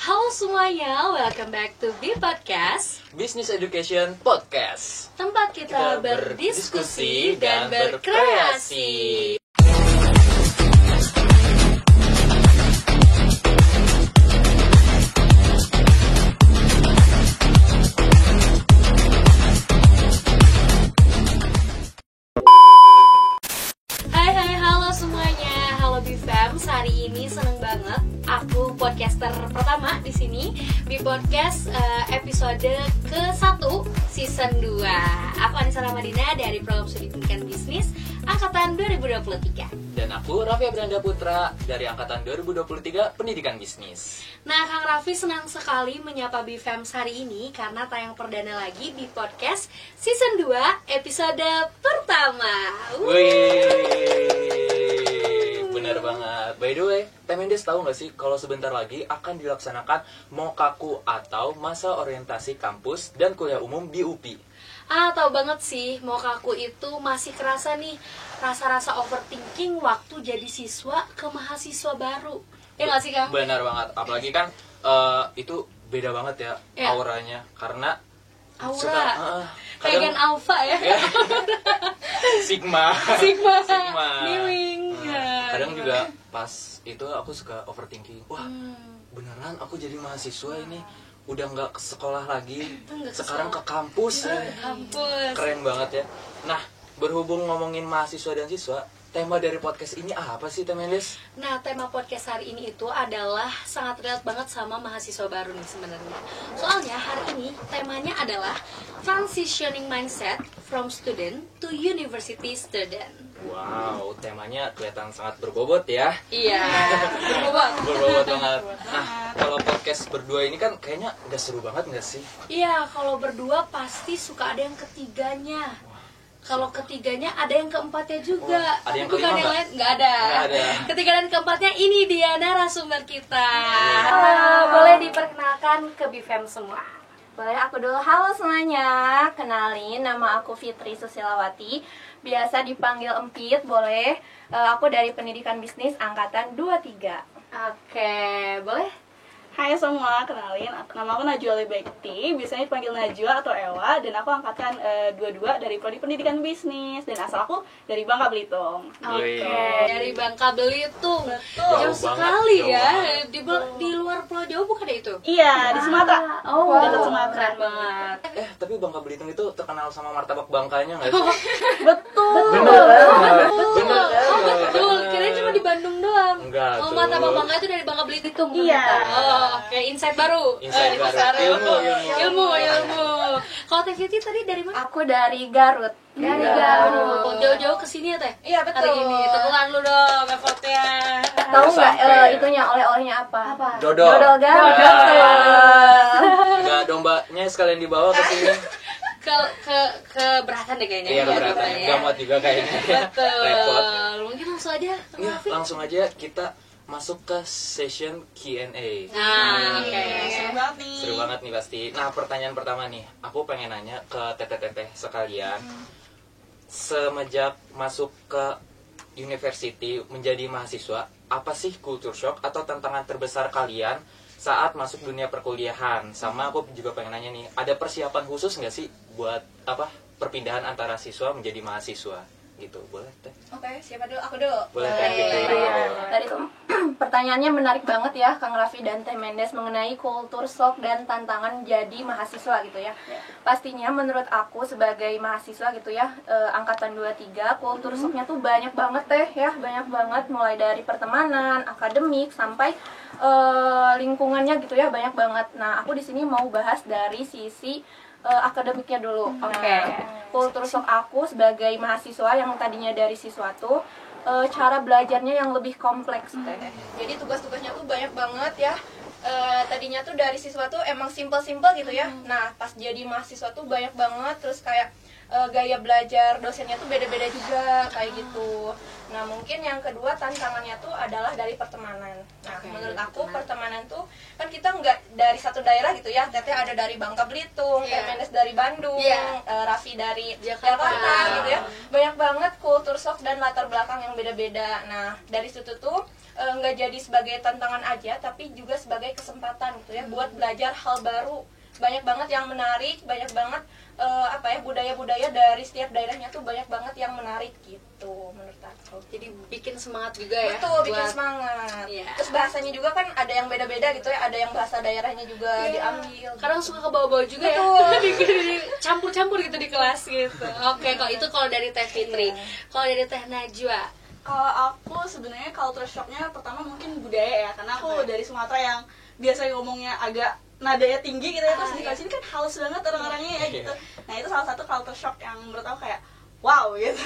Halo semuanya, welcome back to B Podcast, Business Education Podcast. tempat kita berdiskusi dan berkreasi. Hai, halo semuanya. Halo B-Fams, hari ini seneng banget. Aku podcaster pertama di sini di podcast episode ke-1 season 2. Aku Anissa Ramadina dari Program Studi Pendidikan Bisnis angkatan 2023. Dan aku Raffi Abranda Putra dari angkatan 2023 Pendidikan Bisnis. Nah, Kang Raffi senang sekali menyapa B-Fams hari ini karena tayang perdana lagi di podcast season 2 episode pertama. Wih, bener banget. By the way, Teh Mendes tahu nggak sih kalau sebentar lagi akan dilaksanakan Mokaku atau Masa Orientasi Kampus dan Kuliah Umum di UPI. Tahu banget sih, Mokaku itu masih kerasa nih rasa-rasa overthinking waktu jadi siswa ke mahasiswa baru. Ya nggak sih, Kang? Benar banget. Apalagi kan itu beda banget ya, Ya. auranya. Karena Aura. kadang Kayak alpha ya. Sigma. Sigma. Sigma. Mewing. Kadang juga pas itu aku suka overthinking. Wah, beneran aku jadi mahasiswa ini udah nggak ke sekolah lagi, Nggak ke sekarang sekolah. ke kampus. Kampus. Keren banget ya. Nah, berhubung ngomongin mahasiswa dan siswa, tema dari podcast ini apa sih, Teh Mendes? Nah, tema podcast hari ini itu adalah sangat relate banget sama mahasiswa baru nih sebenarnya. Soalnya hari ini temanya adalah transitioning mindset from student to university student. Wow, temanya kelihatan sangat berbobot ya. Iya, berbobot. Berbobot banget. Nah, kalau podcast berdua ini kan kayaknya udah seru banget nggak sih? Iya, kalau berdua pasti suka ada yang ketiganya. Kalau ketiganya ada yang keempatnya juga. Oh, ada yang Bukan kelima yang nggak? lain, nggak ada. Nggak ada. Ketiga dan keempatnya ini dia narasumber kita. Halo, boleh diperkenalkan ke BFM semua. Boleh aku dulu. Halo semuanya, kenalin nama aku Fitri Susilawati, biasa dipanggil Empit, boleh. Aku dari Pendidikan Bisnis angkatan 23. Oke, boleh? Hai semua, kenalin, nama aku Najwa Libekti, biasanya dipanggil Najwa atau Ewa, dan aku angkatan 22 dari Prodi Pendidikan Bisnis, dan asal aku dari Bangka Belitung. Oke, Wih. dari Bangka Belitung. Betul. Jauh Jauh sekali banget, ya. jauh banget. Di luar Pulau Jawa bukan ya itu? Iya, di Sumatera. Oh, Dekat Sumatera. keren banget. Tapi Bangka Belitung itu terkenal sama martabak bangkanya nggak sih? Betul. Bener banget. Bener Oh, banget. betul. Kirain cuma di Bandung doang. Enggak, Oh, tuh. martabak Bangka itu dari Bangka Belitung. Iya. Oh, oke, insight baru. Insight baru. Ilmu. Kalau Teh Fitri tadi dari mana? Aku dari Garut. Dari Garut. Oh, jauh-jauh ke sini ya, Teh? Iya, betul. Hari ini. Teguran lu dong effortnya. Tahu nggak Sampai. itunya oleh-olehnya apa? Dodol. Dodol Garut. Ya. Betul. Enggak, dombanya sekalian dibawa ke sini. Keberatan deh kayaknya. Iya, keberatan. Ya. Enggak muat juga kayaknya. Repot. Betul. Mungkin langsung aja. Kang Iya, Raffi. langsung aja kita masuk ke session Q&A. Nah, oke. Seru banget nih. Seru banget nih pasti. Nah, pertanyaan pertama nih, aku pengen nanya ke teteh-teteh sekalian. Semenjak masuk ke university menjadi mahasiswa, apa sih culture shock atau tantangan terbesar kalian saat masuk dunia perkuliahan? Sama aku juga pengen nanya nih, ada persiapan khusus nggak sih buat perpindahan antara siswa menjadi mahasiswa? Gitu, boleh Teh? Oke, siapa dulu? Aku dulu. Boleh Teh gitu. Tadi tuh pertanyaannya menarik banget ya Kang Raffi dan Teh Mendes mengenai kultur shock dan tantangan jadi mahasiswa gitu ya. Pastinya menurut aku sebagai mahasiswa gitu ya, angkatan 23, kultur shocknya tuh banyak banget Teh ya, banyak banget mulai dari pertemanan, akademik sampai lingkungannya gitu ya, banyak banget. Nah, aku di sini mau bahas dari sisi akademiknya dulu. Oke. Kultur shock aku sebagai mahasiswa yang tadinya dari siswa tuh cara belajarnya yang lebih kompleks Teh. Jadi tugas-tugasnya tuh banyak banget ya. Tadinya tuh dari siswa tuh emang simple-simple gitu ya. Nah, pas jadi mahasiswa tuh banyak banget, terus kayak gaya belajar dosennya tuh beda-beda juga kayak gitu. Nah, mungkin yang kedua tantangannya tuh adalah dari pertemanan. Nah, Oke, menurut dari aku pertemanan tuh kan kita nggak dari satu daerah gitu ya. Teteh ada dari Bangka Belitung, Teh Mendes dari Bandung, Raffi dari Jakarta gitu ya. Banyak banget kultur shock dan latar belakang yang beda-beda. Nah, dari situ tuh nggak jadi sebagai tantangan aja, tapi juga sebagai kesempatan gitu ya, buat belajar hal baru. Banyak banget yang menarik, banyak banget budaya-budaya dari setiap daerahnya tuh banyak banget yang menarik gitu menurut aku. Jadi bikin semangat juga ya. Betul, bikin semangat. Iya. Terus bahasanya juga kan ada yang beda-beda gitu ya, ada yang bahasa daerahnya juga diambil. Kadang suka kebawa-bawa juga Betul. ya. Campur-campur gitu di kelas gitu. Oke, kalau itu kalau dari Teh Fitri. Kalau dari Teh Najwa. Kalau aku sebenarnya culture shocknya pertama mungkin budaya ya, karena aku dari Sumatera yang biasanya ngomongnya agak nadanya tinggi gitu ya, terus di sini kan halus banget orang-orangnya ya gitu. Nah itu salah satu culture shock yang menurut aku kayak wow gitu.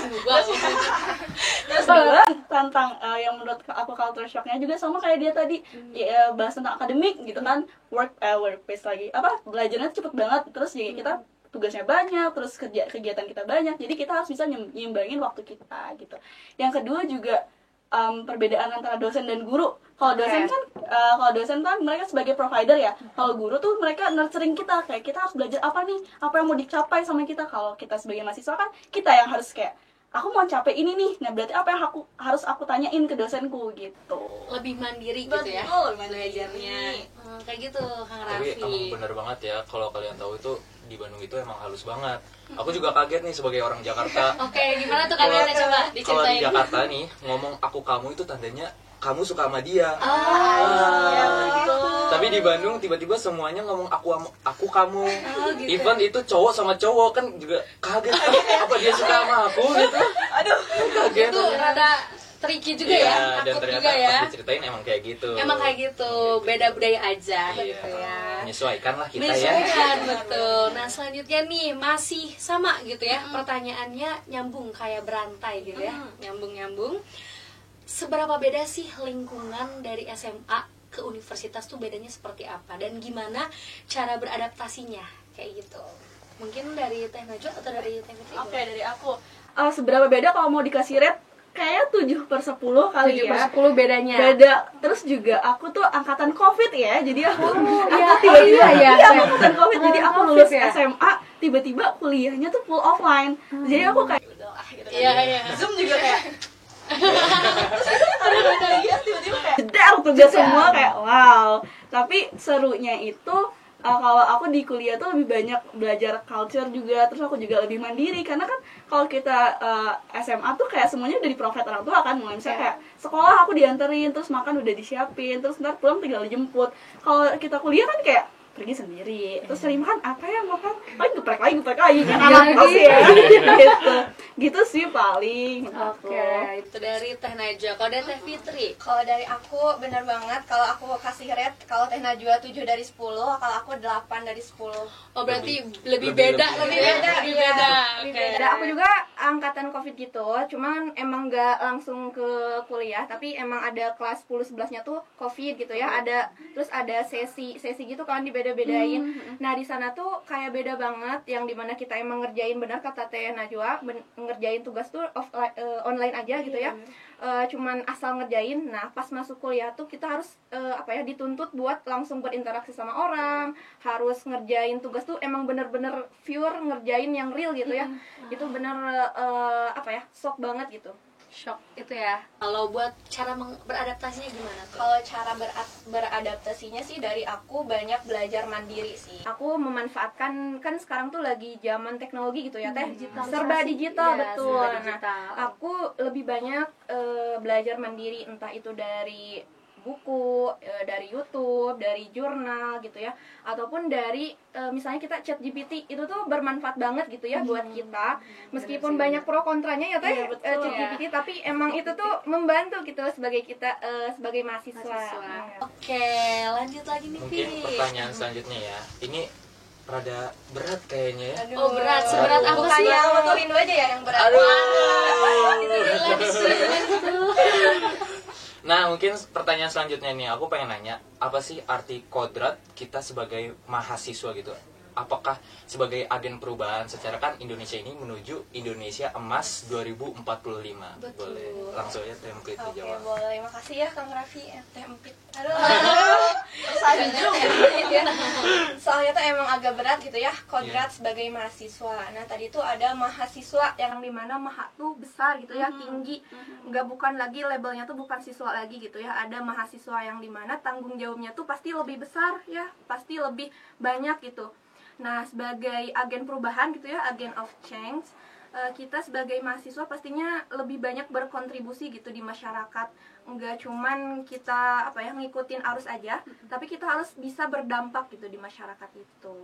Terus kedua tentang yang menurut aku culture shocknya juga sama kayak dia tadi ya, bahas tentang akademik gitu kan, workplace lagi belajarnya cepet banget, terus ya kita tugasnya banyak, terus kegiatan kita banyak, jadi kita harus bisa nyimbangin waktu kita gitu. Yang kedua juga perbedaan antara dosen dan guru. Kalau dosen kan mereka sebagai provider ya. Kalau guru tuh mereka nurturing kita, kayak kita harus belajar apa nih, apa yang mau dicapai sama kita. Kalau kita sebagai mahasiswa kan kita yang harus kayak aku mau capai ini nih. Nah, berarti apa yang harus aku tanyain ke dosenku gitu. Lebih mandiri gitu ya. Betul, belajarnya. Kayak gitu, Kang Raffi. Tapi emang bener banget ya, kalau kalian tahu itu di Bandung itu emang halus banget. Aku juga kaget nih sebagai orang Jakarta. Oke, gimana tuh kalian coba Kalau di diceritain? Jakarta nih ngomong aku kamu itu tandanya kamu suka sama dia. Tapi di Bandung tiba-tiba semuanya ngomong aku kamu. Gitu. Even itu cowok sama cowok kan juga kaget. Apa dia suka sama aku gitu? Aduh, kaget. Itu rada tricky juga Iya, ya, dan takut ternyata juga ya. pas diceritain emang kayak gitu. Emang kayak gitu, beda budaya aja Iya. gitu ya. Menyesuaikan lah kita ya. Menyesuaikan, betul. Nah selanjutnya nih masih sama gitu ya, pertanyaannya nyambung kayak berantai gitu ya, nyambung. Seberapa beda sih lingkungan dari SMA ke universitas tuh bedanya seperti apa, dan gimana cara beradaptasinya kayak gitu? Mungkin dari Teh Najwa atau dari Teh Fitri? Oke, dari aku seberapa beda kalau mau dikasih rate kayak 7/10 kali 7/10 bedanya. Beda. Terus juga aku tuh angkatan Covid ya. Jadi aku iya, aku angkatan Covid. Jadi aku lulus SMA tiba-tiba kuliahnya tuh full offline. Jadi aku kayak udahlah gitu kan. Iya. Zoom juga kayak ada kayak tiba-tiba kayak jedar tugas semua kayak wow. Tapi serunya itu kalau aku di kuliah tuh lebih banyak belajar culture juga, terus aku juga lebih mandiri karena kan kalau kita SMA tuh kayak semuanya udah di-provide orang tua kan, mulai misalnya kayak sekolah aku dianterin, terus makan udah disiapin, terus ntar pulang tinggal dijemput. Kalau kita kuliah kan kayak pergi sendiri, terus cari makan apa ya, makan paling geprek lagi kan lagi ya gitu sih paling. Oke, itu dari Teh Najwa. Kalau dari Teh Fitri? Kalau dari aku bener banget, kalau aku kasih rate, kalau Teh Najwa 7/10, kalau aku 8/10. Oh berarti lebih beda. Lebih beda. Oke. Aku juga angkatan Covid gitu, cuman emang nggak langsung ke kuliah, tapi emang ada kelas 10-11-nya tuh Covid gitu ya. Terus ada sesi gitu kan, dibeda-bedain. Nah di sana tuh kayak beda banget, yang dimana kita emang ngerjain, benar kata Teh Najwa, ngerjain tugas tuh online aja gitu ya. Cuman asal ngerjain. Nah pas masuk kuliah tuh kita harus dituntut buat langsung berinteraksi sama orang, harus ngerjain tugas tuh emang bener-bener pure ngerjain yang real gitu ya. Itu bener shock banget gitu. Shock itu ya. Kalau buat cara beradaptasinya gimana tuh? Kalau cara beradaptasinya sih dari aku banyak belajar mandiri sih. Aku memanfaatkan, kan sekarang tuh lagi zaman teknologi gitu ya Teh. Serba digital, Ya, betul. serba digital. Nah, aku lebih banyak belajar mandiri, entah itu dari buku, dari YouTube, dari jurnal gitu ya, ataupun dari misalnya kita chat GPT, itu tuh bermanfaat banget gitu ya buat kita, meskipun banyak pro kontranya ya Teh, chat GPT, tapi emang itu tuh membantu gitu sebagai kita sebagai mahasiswa. Oke, lanjut lagi nih. Mungkin pertanyaan selanjutnya ya, ini rada berat kayaknya ya. Oh berat, seberat apa sih? Bukannya Motolindo aja ya yang berat. Nah, mungkin pertanyaan selanjutnya nih, aku pengen nanya, apa sih arti kodrat kita sebagai mahasiswa gitu? Apakah sebagai agen perubahan secara kan Indonesia ini menuju Indonesia Emas 2045? Betul. Boleh langsung ya Teh Empit Oke, dijawab. boleh. Makasih ya Kang Raffi, Teh Empit. Terus juga Ya. Soalnya tuh emang agak berat gitu ya kodrat sebagai mahasiswa. Nah tadi tuh ada mahasiswa yang dimana maha tuh besar gitu ya, tinggi, nggak bukan lagi labelnya tuh bukan siswa lagi gitu ya. Ada mahasiswa yang dimana tanggung jawabnya tuh pasti lebih besar ya, pasti lebih banyak gitu. Nah sebagai agen perubahan gitu ya, agen of change, kita sebagai mahasiswa pastinya lebih banyak berkontribusi gitu di masyarakat. Enggak cuman kita ngikutin arus aja, tapi kita harus bisa berdampak gitu di masyarakat itu.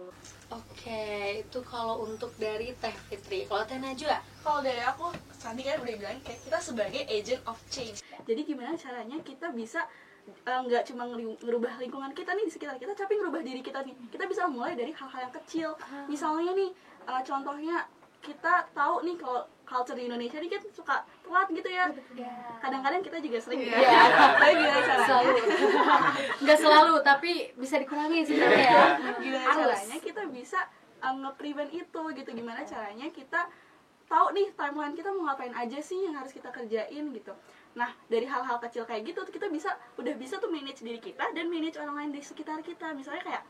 Oke, itu kalau untuk dari Teh Fitri. Kalau Teh Najwa? Kalau dari aku, tadi kan udah bilang kayak kita sebagai agent of change. Jadi gimana caranya kita bisa nggak cuma ngerubah lingkungan kita nih di sekitar kita, tapi ngerubah diri kita nih. Kita bisa mulai dari hal-hal yang kecil. Misalnya nih, contohnya kita tahu nih kalau culture di Indonesia nih kan suka telat gitu ya. Kadang-kadang kita juga sering ya. Tapi gimana caranya? Selalu. Nggak selalu, tapi bisa dikurangi sebenarnya ya. Gimana caranya kita bisa nge-prevent itu gitu. Gimana caranya kita tahu nih timeline kita mau ngapain aja sih yang harus kita kerjain gitu. Nah, dari hal-hal kecil kayak gitu kita udah bisa tuh manage diri kita dan manage orang lain di sekitar kita. Misalnya kayak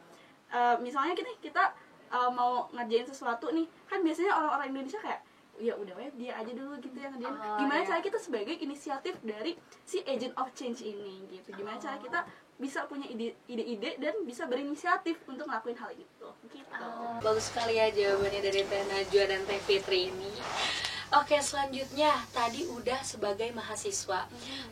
misalnya kita mau ngerjain sesuatu nih, kan biasanya orang-orang Indonesia kayak ya udah dia aja dulu gitu yang ngerjain. Gimana cara kita sebagai inisiatif dari si agent of change ini gitu. Gimana cara kita bisa punya ide-ide dan bisa berinisiatif untuk ngelakuin hal itu gitu. Bagus sekali ya jawabannya dari Teh Najwa dan Teh Fitri ini. Oke, selanjutnya tadi udah sebagai mahasiswa.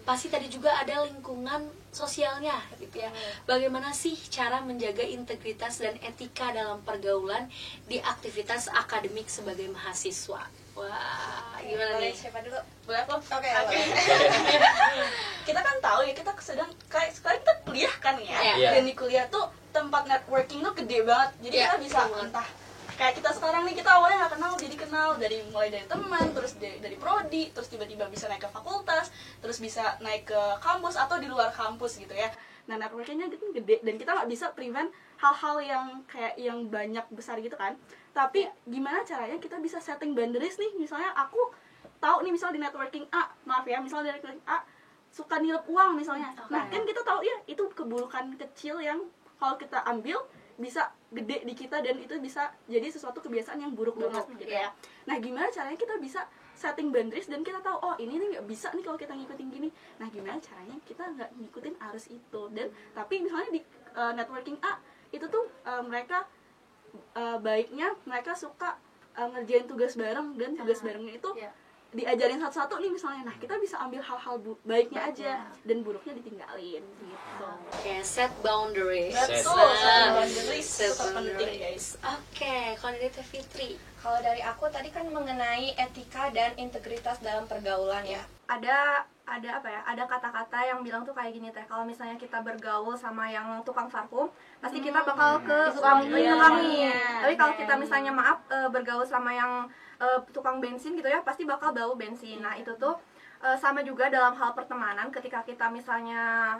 Pasti tadi juga ada lingkungan sosialnya gitu ya. Bagaimana sih cara menjaga integritas dan etika dalam pergaulan di aktivitas akademik sebagai mahasiswa? Wah, gimana nih? Siapa dulu? Boleh aku? Oke. Kita kan tahu ya, kita sedang sekarang kita kuliah kan ya. Iya. Dan di kuliah tuh tempat networking tuh gede banget. Jadi kita bisa entah kayak kita sekarang nih, kita awalnya nggak kenal jadi kenal, mulai dari teman, terus dari prodi, terus tiba-tiba bisa naik ke fakultas, terus bisa naik ke kampus atau di luar kampus gitu ya. Nah, networkingnya gitu gede dan kita nggak bisa prevent hal-hal yang kayak yang banyak besar gitu kan. Tapi gimana caranya kita bisa setting boundaries nih. Misalnya aku tahu nih, misal di networking A, misalnya di networking A suka nilep uang misalnya. Nah, kan kita tahu ya itu keburukan kecil yang kalau kita ambil bisa gede di kita dan itu bisa jadi sesuatu kebiasaan yang buruk banget gitu ya. Nah, gimana caranya kita bisa setting boundaries dan kita tahu ini nih nggak bisa nih kalau kita ngikutin gini. Nah, gimana caranya kita nggak ngikutin arus itu. Dan tapi misalnya di networking A itu tuh mereka baiknya mereka suka ngerjain tugas bareng, dan tugas barengnya itu diajarin satu-satu nih misalnya. Nah, kita bisa ambil hal-hal baiknya aja dan buruknya ditinggalin gitu. Oke, set boundaries. Betul, boundaries super penting guys. Oke, kalau dari Teh Fitri. Kalau dari aku tadi kan mengenai etika dan integritas dalam pergaulan ya. Ada kata-kata yang bilang tuh kayak gini Teh, kalau misalnya kita bergaul sama yang tukang parfum, pasti kita bakal ke wangi. Tapi kalau kita misalnya bergaul sama yang tukang bensin gitu ya, pasti bakal bau bensin. Nah, itu tuh sama juga dalam hal pertemanan. Ketika kita misalnya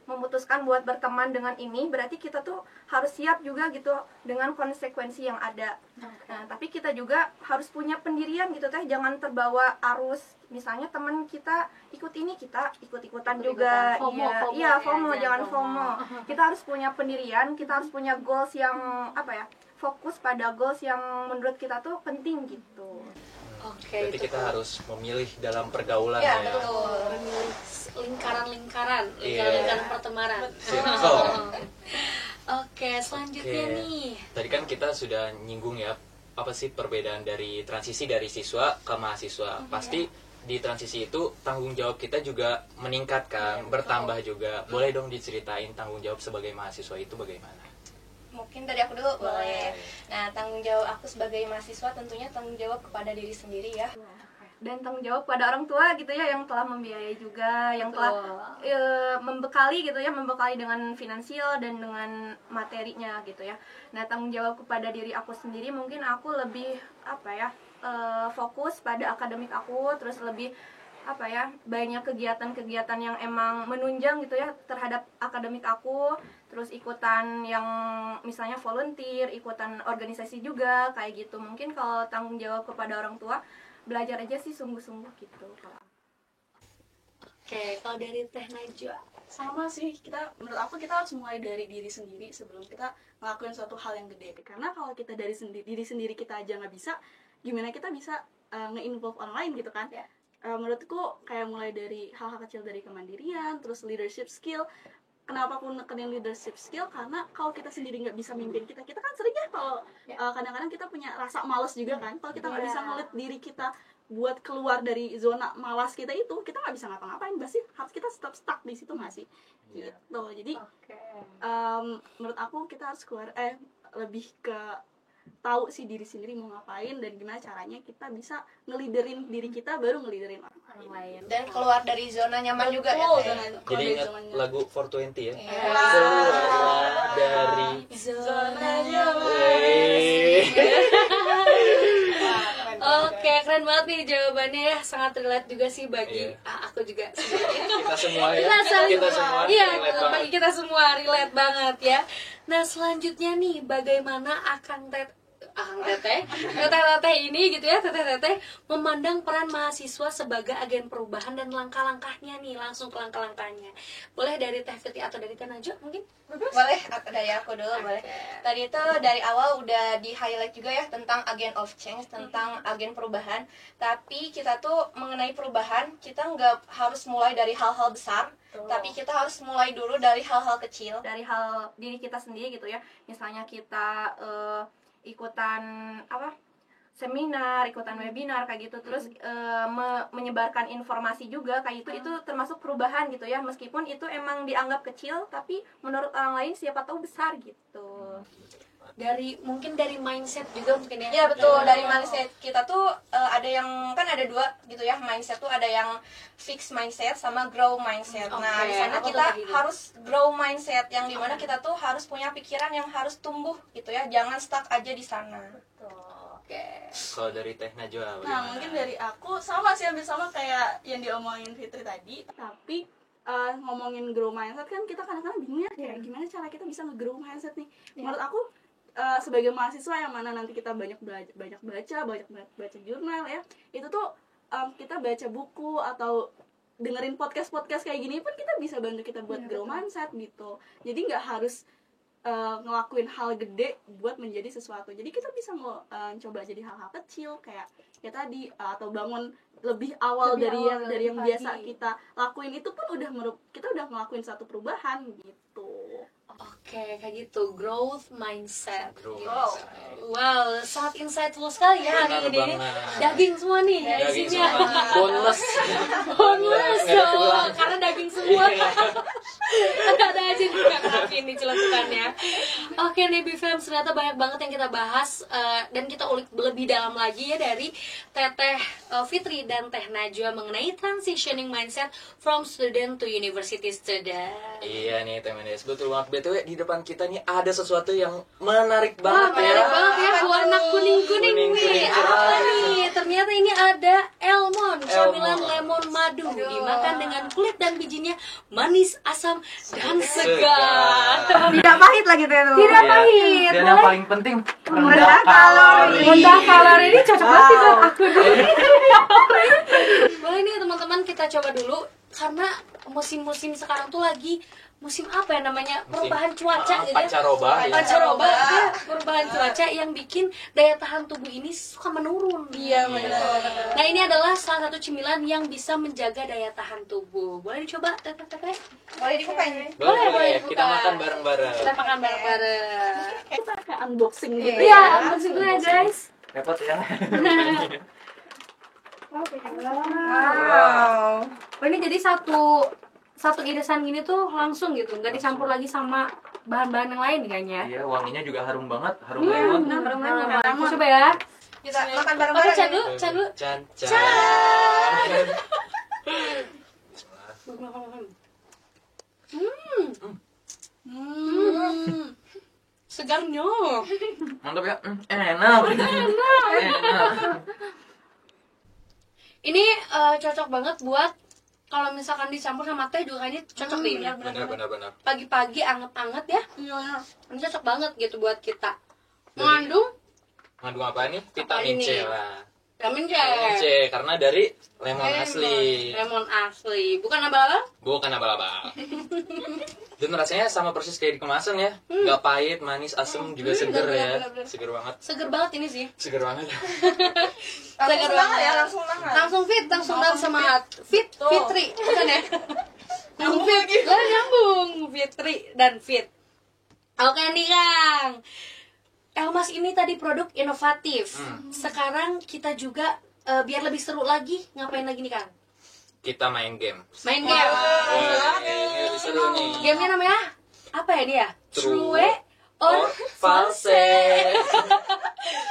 memutuskan buat berteman dengan ini, berarti kita tuh harus siap juga gitu dengan konsekuensi yang ada. Nah, tapi kita juga harus punya pendirian gitu Teh, jangan terbawa arus. Misalnya teman kita ikut ini, kita ikut-ikutan juga. FOMO, jangan FOMO. Kita harus punya pendirian, kita harus punya goals yang fokus pada goals yang menurut kita tuh penting gitu. Oke, berarti kita harus memilih dalam pergaulan Ya, ya. betul. memilih lingkaran pertemanan. Oke, selanjutnya nih. Tadi kan kita sudah nyinggung ya, apa sih perbedaan dari transisi dari siswa ke mahasiswa. Pasti di transisi itu tanggung jawab kita juga meningkat kan, bertambah juga. Boleh dong diceritain tanggung jawab sebagai mahasiswa itu bagaimana? Mungkin dari aku dulu boleh. Nah, tanggung jawab aku sebagai mahasiswa tentunya tanggung jawab kepada diri sendiri ya. Dan tanggung jawab pada orang tua gitu ya, yang telah membiayai juga, yang telah membekali gitu ya, membekali dengan finansial dan dengan materinya gitu ya. Nah, tanggung jawab kepada diri aku sendiri mungkin aku lebih fokus pada akademik aku, terus lebih banyak kegiatan-kegiatan yang emang menunjang gitu ya terhadap akademik aku, terus ikutan yang misalnya volunteer, ikutan organisasi juga kayak gitu. Mungkin kalau tanggung jawab kepada orang tua, belajar aja sih sungguh-sungguh gitu kalau. Oke, kalau dari Teh Najwa. Sama sih, menurut aku kita harus mulai dari diri sendiri sebelum kita ngelakuin suatu hal yang gede. Karena kalau kita dari diri sendiri kita aja nggak bisa, gimana kita bisa nge-involve orang lain gitu kan? Menurutku kayak mulai dari hal-hal kecil, dari kemandirian, terus leadership skill. Kenapa aku nekenin leadership skill? Karena kalau kita sendiri nggak bisa mimpin kita kan sering ya kalau kadang-kadang kita punya rasa malas juga kan. Kalau kita nggak bisa ngeliat diri kita buat keluar dari zona malas kita itu, kita nggak bisa ngapa-ngapain. Pasti harus kita tetap stuck di situ nggak sih? Gitu. Jadi menurut aku kita harus keluar lebih ke tahu sih diri sendiri mau ngapain dan gimana caranya kita bisa ngeliderin diri kita baru ngeliderin orang lain. Dan keluar dari zona nyaman juga ya. Jadi ingat lagu 420 ya. Keluar dari zona nyaman. Oke, keren banget nih jawabannya ya, sangat relate juga sih bagi aku juga kita semua ya. Kita semua. Iya, relate bagi kita semua relate banget ya. Nah, selanjutnya nih bagaimana teteh ini gitu ya, teteh memandang peran mahasiswa sebagai agen perubahan dan langkah-langkahnya nih, langsung ke langkah-langkahnya. Boleh dari Teh Fitri atau dari Teh Najwa mungkin? Boleh, dari aku dulu boleh. Tadi itu dari awal udah di highlight juga ya tentang agent of change, tentang agen perubahan. Tapi kita tuh mengenai perubahan, kita nggak harus mulai dari hal-hal besar, tapi kita harus mulai dulu dari hal-hal kecil, dari hal diri kita sendiri gitu ya. Misalnya kita ikutan seminar, ikutan webinar kayak gitu, terus menyebarkan informasi juga kayak itu termasuk perubahan gitu ya, meskipun itu emang dianggap kecil tapi menurut orang lain siapa tahu besar gitu. Mungkin dari mindset juga mungkin ya. Iya betul, dari mindset kita tuh ada yang kan ada dua gitu ya, mindset tuh ada yang fixed mindset sama grow mindset. Nah, di sana kita harus grow mindset yang dimana kita tuh harus punya pikiran yang harus tumbuh gitu ya, jangan stuck aja di sana. Kalau dari Teh Najwa, nah mungkin dari aku sama sih, hampir sama kayak yang diomongin Fitri tadi. Tapi ngomongin grow mindset kan kita kadang-kadang bingung ya, kayak gimana cara kita bisa nge-grow mindset nih. Menurut aku sebagai mahasiswa yang mana nanti kita banyak baca jurnal ya, itu tuh kita baca buku atau dengerin podcast kayak gini pun kita bisa bantu kita buat grow mindset gitu. Jadi nggak harus ngelakuin hal gede buat menjadi sesuatu. Jadi kita bisa coba jadi hal-hal kecil kayak ya tadi, atau bangun lebih awal dari yang biasa kita lakuin, itu pun kita udah ngelakuin satu perubahan gitu. Oke, kayak gitu, growth mindset. Wow, sangat insightful sekali ya hari ini. Daging semua nih isinya. Bonus karena daging semua. Ada aja juga kenapa ini celutukannya. Oke nih BFM, ternyata banyak banget yang kita bahas dan kita ulik lebih dalam lagi ya dari Teteh Fitri dan Teh Najwa mengenai transitioning mindset from student to university student. Iya nih Teh Mendes, betul banget. BTW di depan kita nih ada sesuatu yang menarik banget. Menarik banget ya, warna kuning-kuning nih. Apa nih? Ternyata ini ada Elmon, camilan lemon madu. Dimakan dengan kulit dan bijinya manis, asam, dan segar. Tidak pahit lagi tuh. Tidak pahit. Dan yang paling penting rendah kalori. Rendah kalori ini cocok banget buat aku dulu. Boleh nih teman-teman kita coba dulu, karena musim-musim sekarang tuh lagi musim apa ya namanya, perubahan cuaca gitu ya. Pancaroba ya, perubahan cuaca yang bikin daya tahan tubuh ini suka menurun. Iya benar. Nah ini adalah salah satu cemilan yang bisa menjaga daya tahan tubuh. Boleh dicoba Teteh? Boleh dibuka ini? Boleh Kita makan bareng-bareng. Kita makan bareng-bareng. Kita kayak unboxing gitu. Iya, unboxing dulu ya guys. Repot ya. Wow. Oh, ini jadi satu irisan gini tuh langsung gitu, nggak dicampur lagi sama bahan-bahan yang lain kayaknya. Iya, wanginya juga harum banget, harum lemon. Harum lemon. Coba ya. Kita makan bareng-bareng. Can dulu. Can. Segarnya. Mantap ya. Enak. Ini cocok banget buat kalau misalkan dicampur sama teh juga kayaknya cocok nih. Benar. Pagi-pagi anget-anget ya. Iya. Ini cocok banget gitu buat kita. Mengandung apa nih? Vitamin C lah. Vitamin C. Vitamin C karena dari lemon asli. Lemon asli. Bukan abal-abal? Bukan abal-abal. Dan rasanya sama persis kayak di kemasan ya. Nggak pahit, manis, asem, juga seger ya. bener. Seger banget. Seger banget ini sih. Seger banget. Seger banget ya, langsung banget. Langsung fit, langsung dalam semangat. Fit, Tuh. Fitri, bukan ya? Nyambung fit, lagi. lah nyambung. Fitri dan fit. Oke nih Kang. Elmas ini tadi produk inovatif. Sekarang kita juga biar lebih seru lagi, ngapain lagi nih Kang? Kita main game. Main game. Ini lebih seru nih. Gamenya namanya apa ya dia? True or false.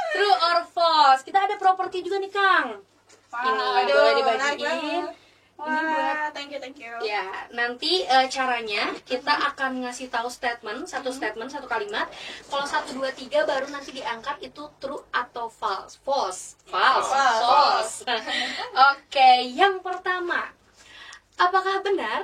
True or false. Kita ada properti juga nih Kang. Ini Aduh, boleh menarik dibagiin. banget. Ini buat Wah, thank you. ya nanti caranya kita akan ngasih tahu satu statement satu kalimat. Kalau 1, 2, 3 baru nanti diangkat itu true atau false. False. Oke, yang pertama, apakah benar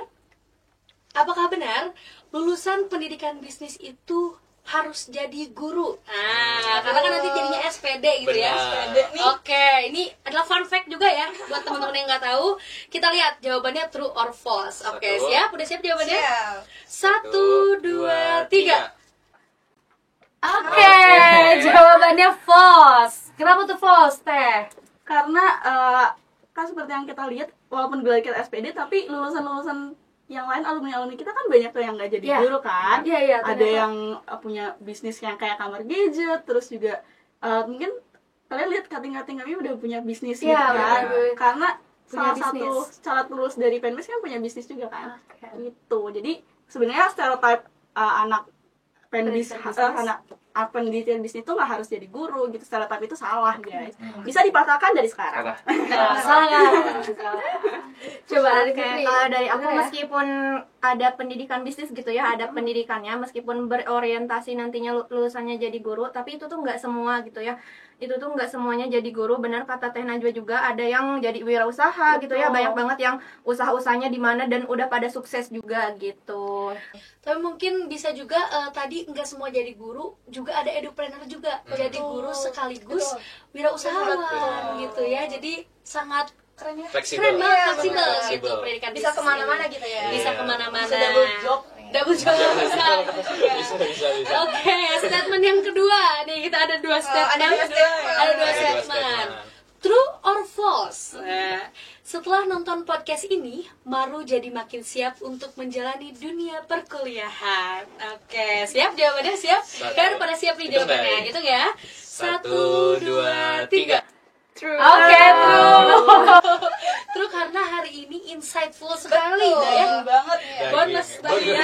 lulusan pendidikan bisnis itu harus jadi guru? Karena kan nanti jadinya SPD gitu ya. Benar. SPD nih. Oke, ini adalah fun fact juga ya buat teman-teman yang nggak tahu. Kita lihat jawabannya true or false. Oke, Satu. siap? Udah siap jawabannya? Siap. 1, 2, 3. Oke, jawabannya false. Kenapa tuh false, Teh? Karena kan seperti yang kita lihat, walaupun gelar kita SPD, tapi lulusan-lulusan yang lain, alumni kita kan banyak tuh yang nggak jadi Iya. guru kan. Iya, Ada yang punya bisnis yang kayak kamar gadget, terus juga mungkin kalian lihat kating-kating kami udah punya bisnis gitu Iya, kan. bener. Karena Punya salah satu bisnis. syarat lulus dari Penbis kan punya bisnis juga kan. Oke. Gitu. Jadi sebenarnya stereotype anak Penbis, anak pendidikan bisnis itu nggak harus jadi guru gitu. Stereotype itu salah guys. Bisa dipatahkan dari sekarang. Salah. Coba dari Oke, Fitri. kalau dari aku Bener ya? meskipun ada pendidikan bisnis gitu ya, ada pendidikannya, meskipun berorientasi nantinya lulusannya jadi guru, tapi itu tuh nggak semua gitu ya. Itu tuh nggak semuanya jadi guru. Benar kata Teh Najwa juga, ada yang jadi wirausaha gitu ya, banyak banget yang usaha-usahanya di mana dan udah pada sukses juga gitu. Tapi mungkin bisa juga tadi nggak semua jadi guru, juga ada edupreneur juga. Jadi guru sekaligus wirausahawan gitu ya. Jadi sangat keren ya. Fleksibel. Keren banget, Sangat fleksibel gitu fleksibel. pendidikan Bisa bisnis kemana-mana ini. gitu ya. Bisa Iya. kemana-mana. Bisa double job. Double job bisa. Bisa. Oke, statement yang kedua nih, kita ada dua statement. ada dua statement. Ada dua Ada dua statement. statement. True or false? Setelah nonton podcast ini, Maru jadi makin siap untuk menjalani dunia perkuliahan. Oke, siap jawabannya? Siap? Kan pada siap nih Hitung, jawabannya. guys. Hitung ya. 1, 2, 3. True. Oke, true. True karena hari ini insightful sekali, ya. banget Bonus tadi ya.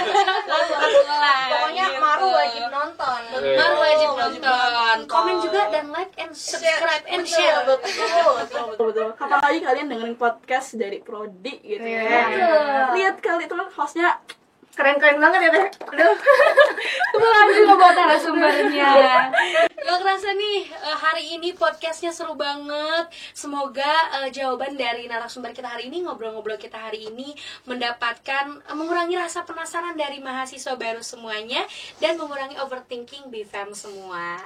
Pokoknya Maru wajib nonton. Maru wajib Wajib nonton. nonton. Komen juga dan like and subscribe and share. Betul. Kapan lagi kalian dengerin podcast dari Prodi gitu ya? Iya. Lihat kali itu kan hostnya Keren-keren banget ya Teh. Aduh. Kembali juga buat narasumbernya. Gak kerasa nih hari ini podcastnya seru banget. Semoga jawaban dari narasumber kita hari ini, ngobrol-ngobrol kita hari ini mendapatkan mengurangi rasa penasaran dari mahasiswa baru semuanya dan mengurangi overthinking BFM semua.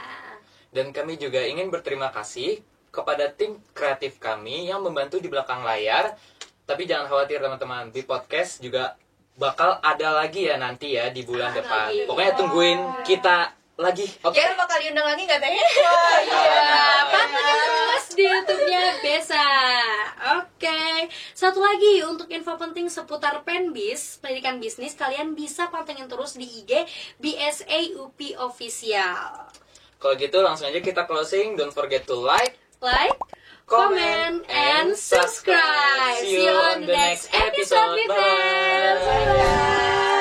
Dan kami juga ingin berterima kasih kepada tim kreatif kami yang membantu di belakang layar. Tapi jangan khawatir teman-teman, di podcast juga bakal ada lagi ya nanti ya di bulan depan. lagi. Pokoknya tungguin kita lagi. Oke. Kira bakal diundang lagi nggak Teh? Pantengin terus di YouTube-nya Besa. Oke. Satu lagi untuk info penting seputar Penbis, pendidikan bisnis, kalian bisa pantengin terus di IG BSA UP Official. Kalau gitu langsung aja kita closing. Don't forget to like, Comment, and subscribe. See you on the next episode, my friends. Bye-bye.